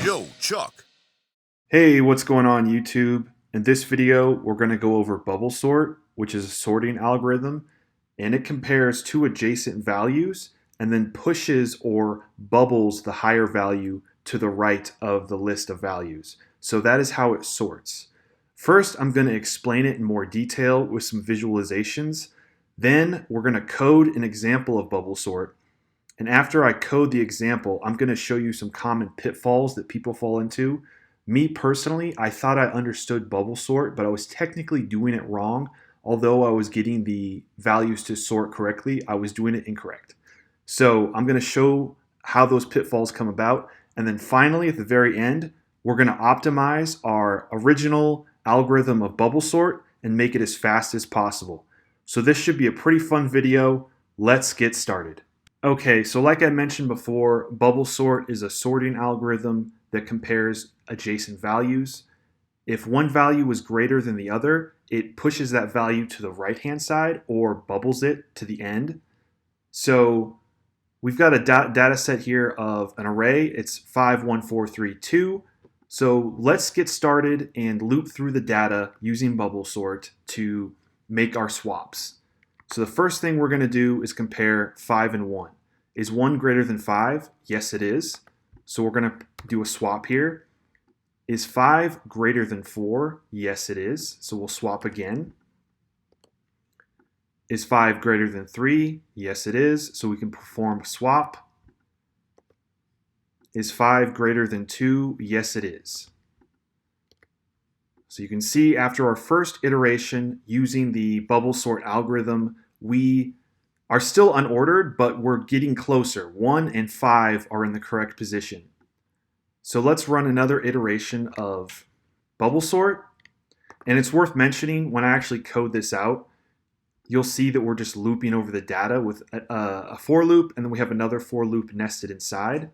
Yo, Chuck. Hey, what's going on YouTube? In this video, we're going to go over bubble sort, which is a sorting algorithm, and it compares two adjacent values and then pushes or bubbles the higher value to the right of the list of values. So that is how it sorts. First, I'm going to explain it in more detail with some visualizations. Then we're going to code an example of bubble sort. And after I code the example, I'm going to show you some common pitfalls that people fall into. Me personally, I thought I understood bubble sort, but I was technically doing it wrong. Although I was getting the values to sort correctly, I was doing it incorrect. So I'm going to show how those pitfalls come about. And then finally, at the very end, we're going to optimize our original algorithm of bubble sort and make it as fast as possible. So this should be a pretty fun video. Let's get started. Okay, so like I mentioned before, bubble sort is a sorting algorithm that compares adjacent values. If one value is greater than the other, it pushes that value to the right-hand side or bubbles it to the end. So we've got a data set here of an array. It's 5, 1, 4, 3, 2. So let's get started and loop through the data using bubble sort to make our swaps. So the first thing we're going to do is compare 5 and 1. Is 1 greater than 5? Yes, it is. So we're going to do a swap here. Is 5 greater than 4? Yes, it is. So we'll swap again. Is 5 greater than 3? Yes, it is. So we can perform a swap. Is 5 greater than 2? Yes, it is. So you can see after our first iteration using the bubble sort algorithm, we are still unordered, but we're getting closer. 1 and 5 are in the correct position. So let's run another iteration of bubble sort. And it's worth mentioning, when I actually code this out, you'll see that we're just looping over the data with a for loop, and then we have another for loop nested inside.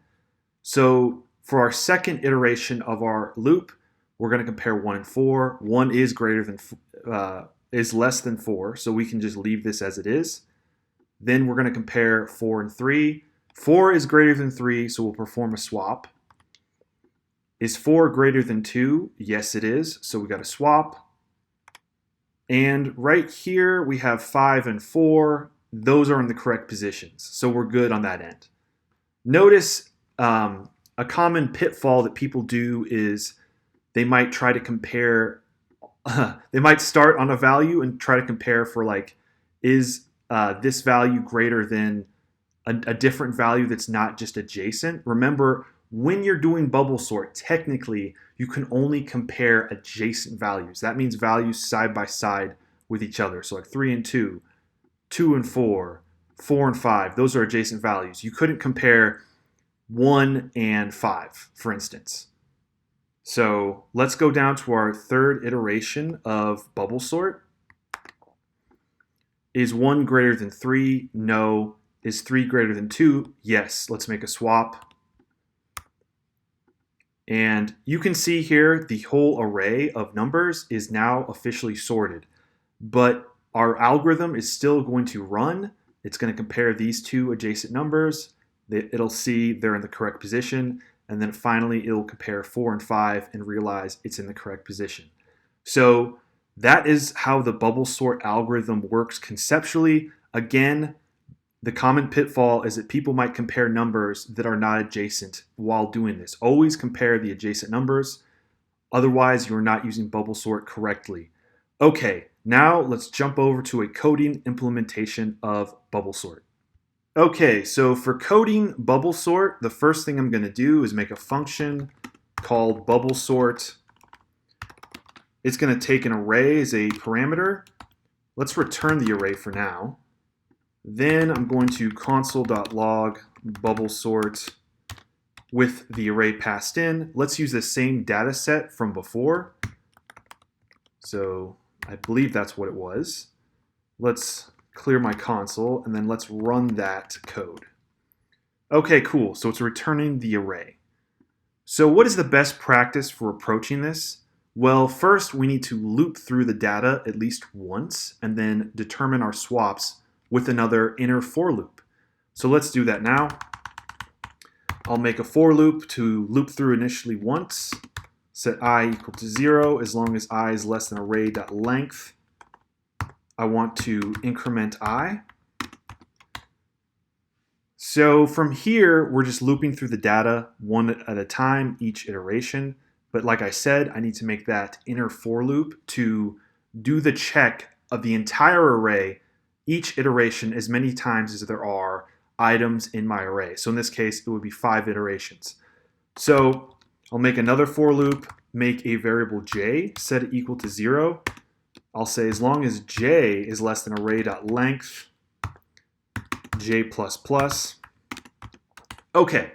So for our second iteration of our loop, we're going to compare 1 and 4. 1 is less than 4, so we can just leave this as it is. Then we're going to compare 4 and 3. 4 is greater than 3, so we'll perform a swap. Is 4 greater than 2? Yes, it is, so we got to swap. And right here we have 5 and 4. Those are in the correct positions, so we're good on that end. Notice a common pitfall that people do is they might try to compare, they might start on a value and try to compare for like, is this value greater than a different value that's not just adjacent? Remember, when you're doing bubble sort, technically, you can only compare adjacent values. That means values side by side with each other. So like 3 and 2, 2 and 4, 4 and 5, those are adjacent values. You couldn't compare 1 and 5, for instance. So let's go down to our third iteration of bubble sort. Is 1 greater than 3? No. Is 3 greater than 2? Yes. Let's make a swap. And you can see here the whole array of numbers is now officially sorted. But our algorithm is still going to run. It's going to compare these two adjacent numbers. It'll see they're in the correct position. And then finally, it'll compare 4 and 5 and realize it's in the correct position. So that is how the bubble sort algorithm works conceptually. Again, the common pitfall is that people might compare numbers that are not adjacent while doing this. Always compare the adjacent numbers. Otherwise, you're not using bubble sort correctly. Okay, now let's jump over to a coding implementation of bubble sort. Okay, so for coding bubble sort, the first thing I'm going to do is make a function called bubble sort. It's going to take an array as a parameter. Let's return the array for now. Then I'm going to console.log bubble sort with the array passed in. Let's use the same data set from before. So I believe that's what it was. Let's clear my console, and then let's run that code. Okay, cool. So it's returning the array. So what is the best practice for approaching this? Well, first we need to loop through the data at least once, and then determine our swaps with another inner for loop. So let's do that now. I'll make a for loop to loop through initially once, set I equal to 0 as long as I is less than array.length. I want to increment I. So from here, we're just looping through the data one at a time, each iteration. But like I said, I need to make that inner for loop to do the check of the entire array, each iteration as many times as there are items in my array. So in this case, it would be 5 iterations. So I'll make another for loop, make a variable j, set it equal to 0. I'll say as long as j is less than array.length, j++. Okay,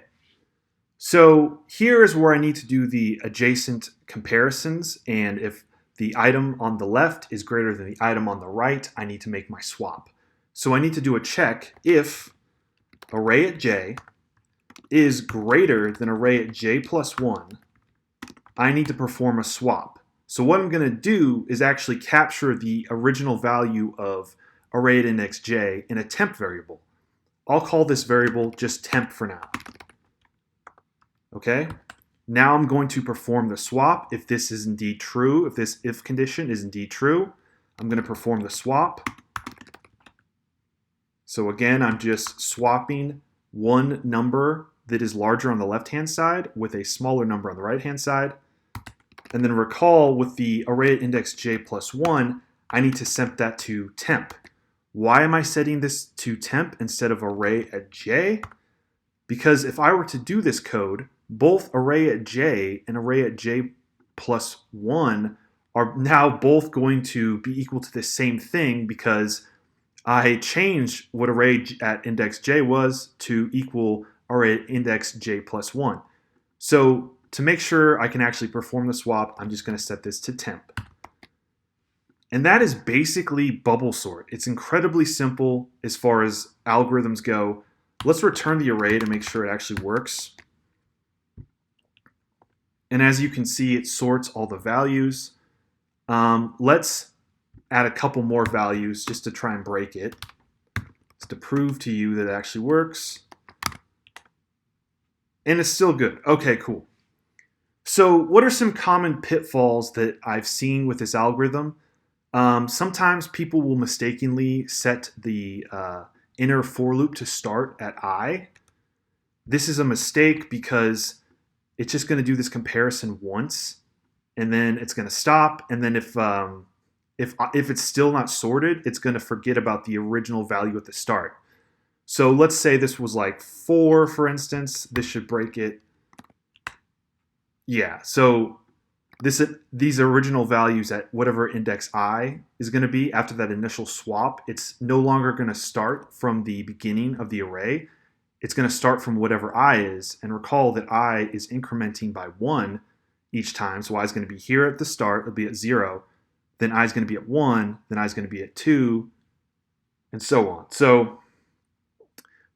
so here is where I need to do the adjacent comparisons, and if the item on the left is greater than the item on the right, I need to make my swap. So I need to do a check if array at j is greater than array at j+1, I need to perform a swap. So what I'm going to do is actually capture the original value of array at index j in a temp variable. I'll call this variable just temp for now. Okay? Now I'm going to perform the swap if this is indeed true, if this if condition is indeed true. I'm going to perform the swap. So again, I'm just swapping one number that is larger on the left-hand side with a smaller number on the right-hand side. And then recall with the array at index j+1, I need to set that to temp. Why am I setting this to temp instead of array at j? Because if I were to do this code, both array at j and array at j+1 are now both going to be equal to the same thing because I changed what array at index j was to equal array at index j+1. So to make sure I can actually perform the swap, I'm just going to set this to temp. And that is basically bubble sort. It's incredibly simple as far as algorithms go. Let's return the array to make sure it actually works. And as you can see, it sorts all the values. Let's add a couple more values just to try and break it, just to prove to you that it actually works. And it's still good. Okay, cool. So what are some common pitfalls that I've seen with this algorithm? Sometimes people will mistakenly set the inner for loop to start at I. This is a mistake because it's just going to do this comparison once, and then it's going to stop. And then if it's still not sorted, it's going to forget about the original value at the start. So let's say this was like 4, for instance. This should break it. Yeah, so these original values at whatever index I is going to be after that initial swap, it's no longer going to start from the beginning of the array. It's going to start from whatever I is. And recall that I is incrementing by 1 each time. So I is going to be here at the start. It'll be at 0. Then I is going to be at 1. Then I is going to be at 2. And so on. So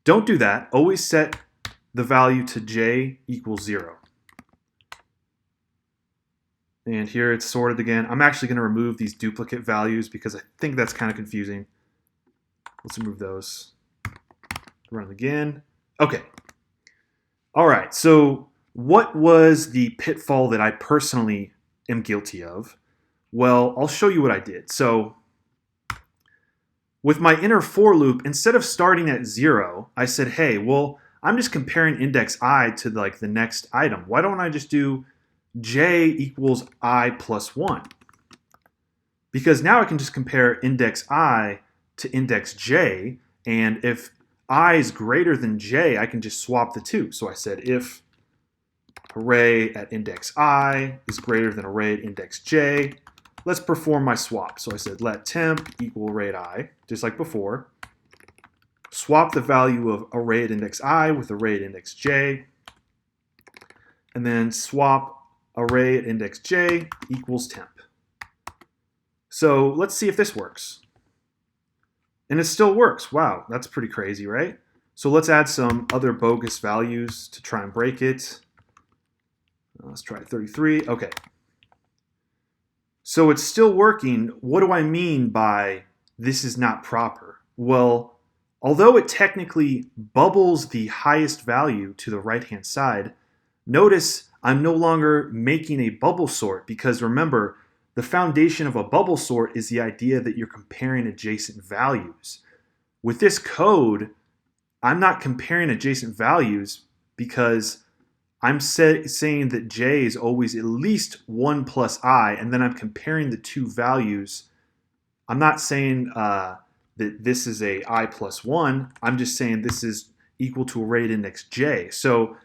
don't do that. Always set the value to j equals 0. And here it's sorted again. I'm actually going to remove these duplicate values because I think that's kind of confusing. Let's remove those. Run it again. Okay. All right. So what was the pitfall that I personally am guilty of? Well, I'll show you what I did. So with my inner for loop, instead of starting at 0, I said, hey, well, I'm just comparing index I to like the next item. Why don't I just do j equals I plus 1? Because now I can just compare index I to index j, and if I is greater than j, I can just swap the two. So I said if array at index I is greater than array at index j, let's perform my swap. So I said let temp equal array at I, just like before. Swap the value of array at index I with array at index j, and then swap array at index j equals temp. So let's see if this works. And it still works. Wow, that's pretty crazy, right? So let's add some other bogus values to try and break it. Let's try 33. Okay. So it's still working. What do I mean by this is not proper? Well, Although it technically bubbles the highest value to the right-hand side, notice I'm no longer making a bubble sort because remember, the foundation of a bubble sort is the idea that you're comparing adjacent values. With this code, I'm not comparing adjacent values because I'm saying that j is always at least 1 plus I, and then I'm comparing the two values. I'm not saying that this is a I plus 1. I'm just saying this is equal to arrayed index j. So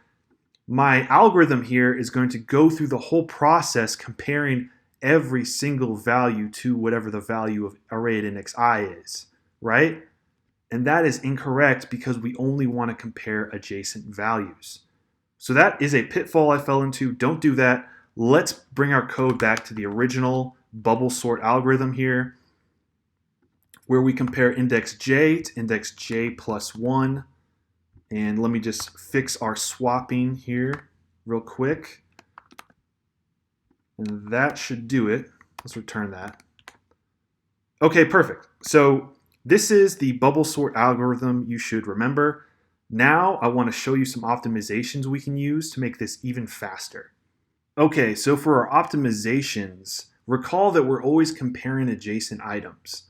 my algorithm here is going to go through the whole process comparing every single value to whatever the value of arrayed index I is, right? And that is incorrect because we only want to compare adjacent values. So that is a pitfall I fell into. Don't do that. Let's bring our code back to the original bubble sort algorithm here, where we compare index j to index j plus 1. And let me just fix our swapping here real quick. And that should do it. Let's return that. Okay, perfect. So this is the bubble sort algorithm you should remember. Now I want to show you some optimizations we can use to make this even faster. Okay, so for our optimizations, recall that we're always comparing adjacent items.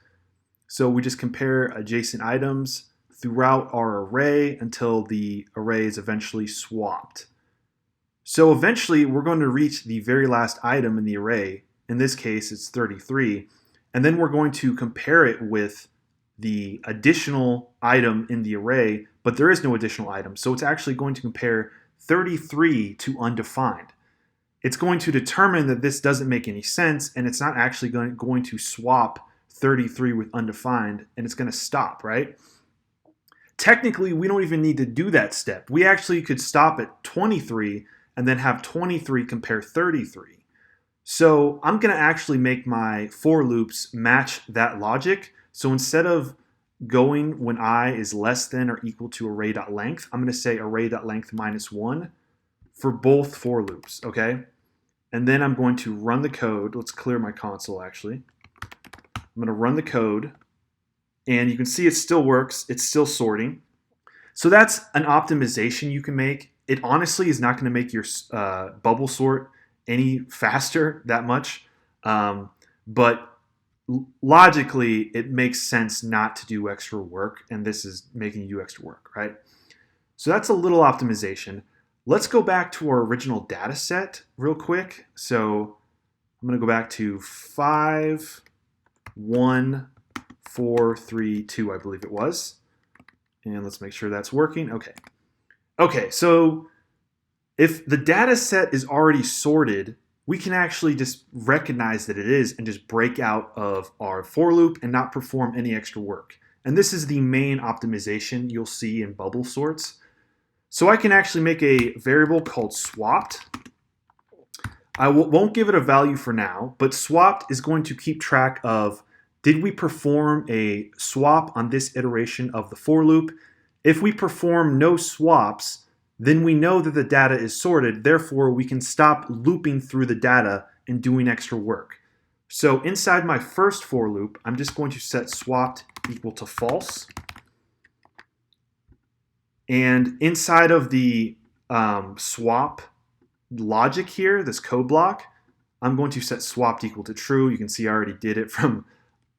So we just compare adjacent items throughout our array until the array is eventually swapped. So eventually we're going to reach the very last item in the array. In this case, it's 33. And then we're going to compare it with the additional item in the array, but there is no additional item. So it's actually going to compare 33 to undefined. It's going to determine that this doesn't make any sense, and it's not actually going to swap 33 with undefined, and it's going to stop, right? Technically, we don't even need to do that step. We actually could stop at 23 and then have 23 compare 33. So I'm going to actually make my for loops match that logic. So instead of going when I is less than or equal to array.length, I'm going to say array.length minus 1 for both for loops, okay? And then I'm going to run the code. Let's clear my console, actually. I'm going to run the code, and you can see it still works. It's still sorting. So that's an optimization you can make. It honestly is not going to make your bubble sort any faster that much, but logically it makes sense not to do extra work, and this is making you do extra work, right? So that's a little optimization. Let's go back to our original data set real quick. So I'm going to go back to 5, 1, 4, 3, 2, I believe it was. And let's make sure that's working. Okay, so if the data set is already sorted, we can actually just recognize that it is and just break out of our for loop and not perform any extra work. And this is the main optimization you'll see in bubble sorts. So I can actually make a variable called swapped. I won't give it a value for now, but swapped is going to keep track of, did we perform a swap on this iteration of the for loop? If we perform no swaps, then we know that the data is sorted. Therefore, we can stop looping through the data and doing extra work. So inside my first for loop, I'm just going to set swapped equal to false. And inside of the swap logic here, this code block, I'm going to set swapped equal to true. You can see I already did it from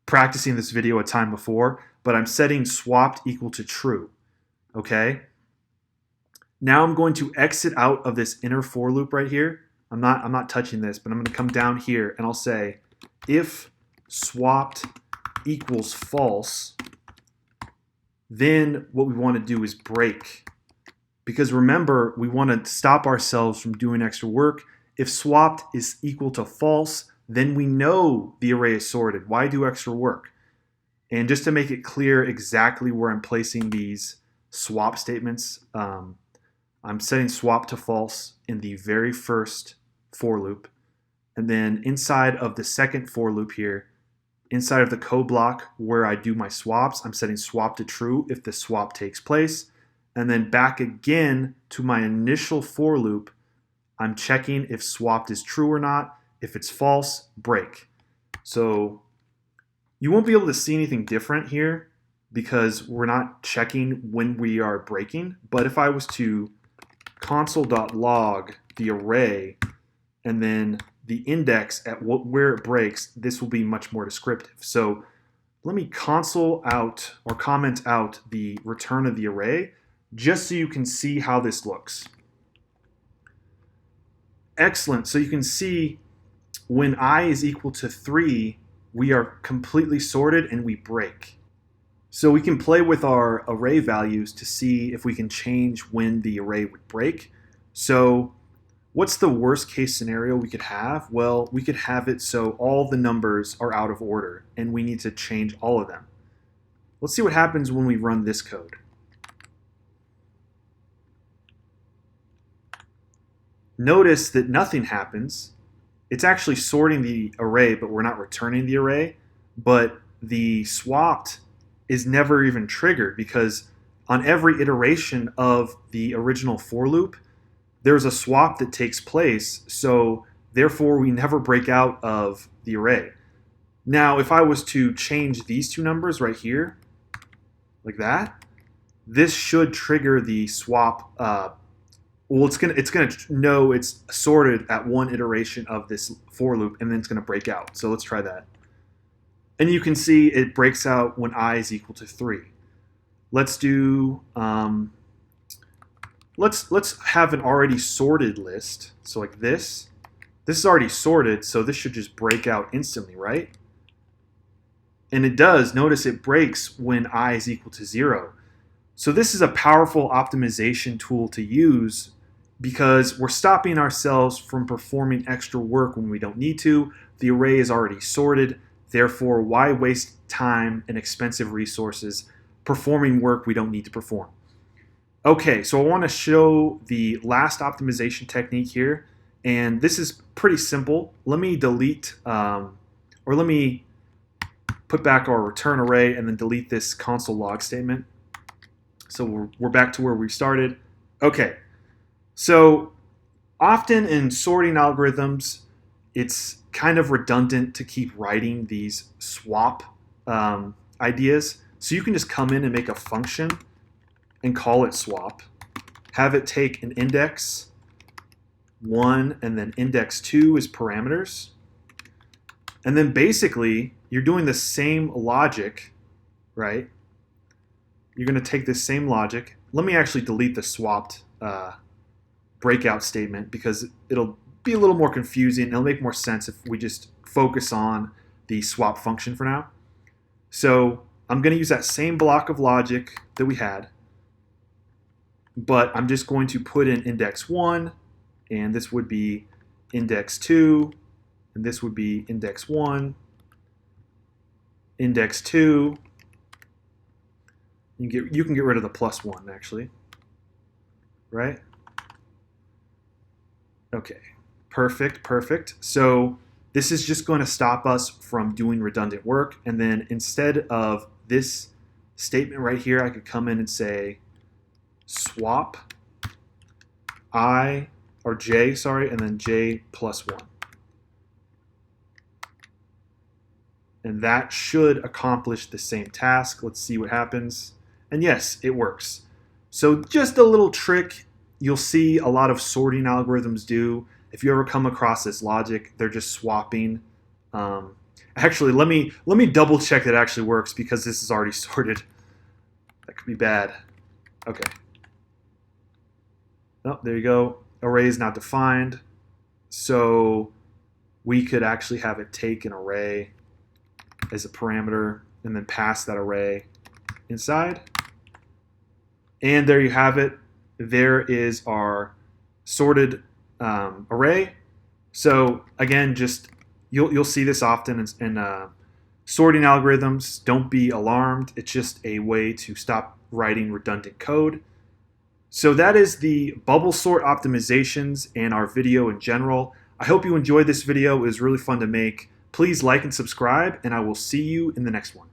practicing this video a time before, but I'm setting swapped equal to true, okay? Now I'm going to exit out of this inner for loop right here. I'm not touching this, but I'm going to come down here and I'll say if swapped equals false, then what we want to do is break. Because remember, we want to stop ourselves from doing extra work. If swapped is equal to false, then we know the array is sorted. Why do extra work? And just to make it clear exactly where I'm placing these swap statements, I'm setting swap to false in the very first for loop. And then inside of the second for loop here, inside of the code block where I do my swaps, I'm setting swap to true if the swap takes place. And then back again to my initial for loop, I'm checking if swapped is true or not. If it's false, break. So you won't be able to see anything different here, because we're not checking when we are breaking. But if I was to console.log the array and then the index at where it breaks, this will be much more descriptive. So let me console out or comment out the return of the array just so you can see how this looks. Excellent. So you can see when I is equal to 3, we are completely sorted and we break. So we can play with our array values to see if we can change when the array would break. So what's the worst case scenario we could have? Well, we could have it so all the numbers are out of order and we need to change all of them. Let's see what happens when we run this code. Notice that nothing happens. It's actually sorting the array, but we're not returning the array. But the swapped is never even triggered because on every iteration of the original for loop, there's a swap that takes place. So therefore, we never break out of the array. Now, if I was to change these two numbers right here, like that, this should trigger the swap. Well, it's gonna know it's sorted at one iteration of this for loop, and then it's gonna break out. So let's try that. And you can see it breaks out when I is equal to 3. Let's do let's have an already sorted list. So like this. This is already sorted, so this should just break out instantly, right? And it does. Notice it breaks when I is equal to 0. So this is a powerful optimization tool to use because we're stopping ourselves from performing extra work when we don't need to. The array is already sorted. Therefore, why waste time and expensive resources performing work we don't need to perform? Okay, so I want to show the last optimization technique here. And this is pretty simple. Let me delete, or let me put back our return array and then delete this console log statement. So we're back to where we started. Okay, so often in sorting algorithms, it's kind of redundant to keep writing these swap ideas. So you can just come in and make a function and call it swap. Have it take an index 1 and then index 2 as parameters. And then basically, you're doing the same logic, right? You're going to take this same logic. Let me actually delete the swapped breakout statement because it'll be a little more confusing. It'll make more sense if we just focus on the swap function for now. So I'm going to use that same block of logic that we had, but I'm just going to put in index 1, and this would be index 2, and this would be index 1, index 2. You can get rid of the +1 actually, right? Okay, perfect. So this is just going to stop us from doing redundant work. And then instead of this statement right here, I could come in and say swap I, or j, sorry, and then j +1. And that should accomplish the same task. Let's see what happens. And yes, it works. So just a little trick you'll see a lot of sorting algorithms do. If you ever come across this logic, they're just swapping. Actually, let me double check that it actually works because this is already sorted. That could be bad. Okay. Oh, there you go. Array is not defined. So we could actually have it take an array as a parameter and then pass that array inside. And there you have it. There is our sorted array. So again, just you'll see this often in sorting algorithms. Don't be alarmed. It's just a way to stop writing redundant code. So that is the bubble sort optimizations and our video in general. I hope you enjoyed this video. It was really fun to make. Please like and subscribe, and I will see you in the next one.